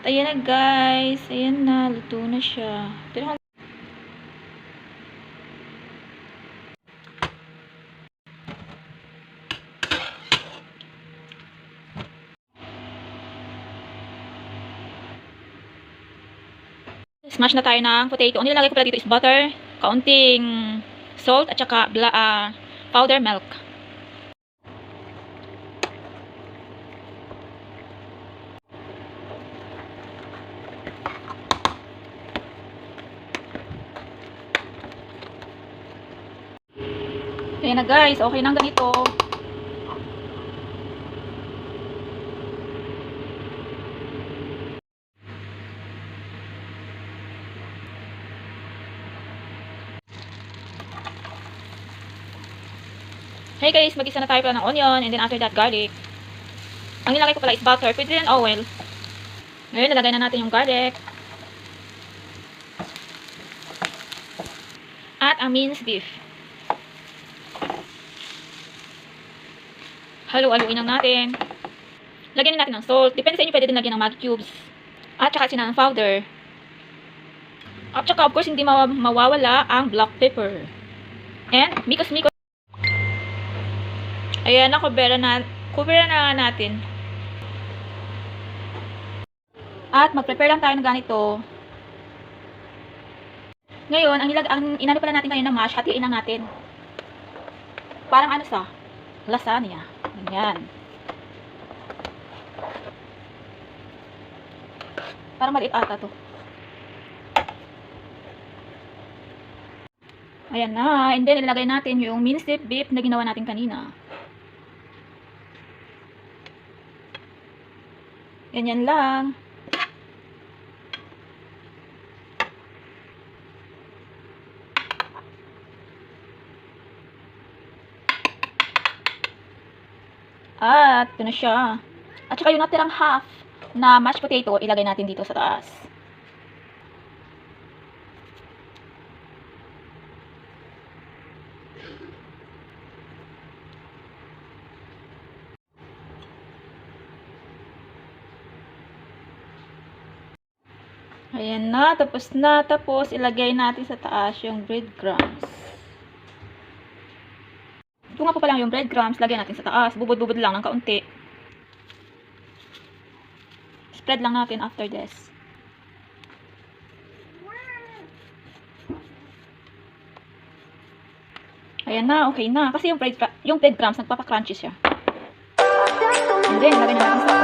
ayan na guys. Ayan na. Luto na siya. Smash na tayo ng potato. Ang nilalagay ko pala dito is butter, kaunting salt, at saka powder milk. Ayan na guys, okay na ganito. Hey guys, mag-isa na tayo pala ng onion, and then after that garlic. Ang nilagay ko pala is butter, pwede din oil. Ngayon, nalagay na natin yung garlic. At ang minced beef. Halu-haluin lang natin. Lagyan na natin ng salt. Depende sa inyo, pwede din lagyan ng Maggi cubes. At saka cinnamon powder. At saka, of course, hindi mawawala ang black pepper. And, mikos-mikos. Ayan, kubera na natin. At mag-prepare lang tayo ng ganito. Ngayon, ang inano pala natin kanina mash, hatiin lang natin. Parang ano sa lasagna. Ganyan. Parang maliit ata to. Ayan na. And then, ilagay natin yung minced beef na ginawa natin kanina. Ganyan lang. At, ito na siya. At saka yung natirang half na mashed potato, ilagay natin dito sa taas. Ayan na, tapos na. Tapos, ilagay natin sa taas yung breadcrumbs. Ito nga po pala yung breadcrumbs, lagyan natin sa taas. Bubod-bubod lang ng kaunti. Spread lang natin after this. Ayan na, okay na. Kasi yung breadcrumbs, nagpapa-crunchy siya. And then, lagyan natin sa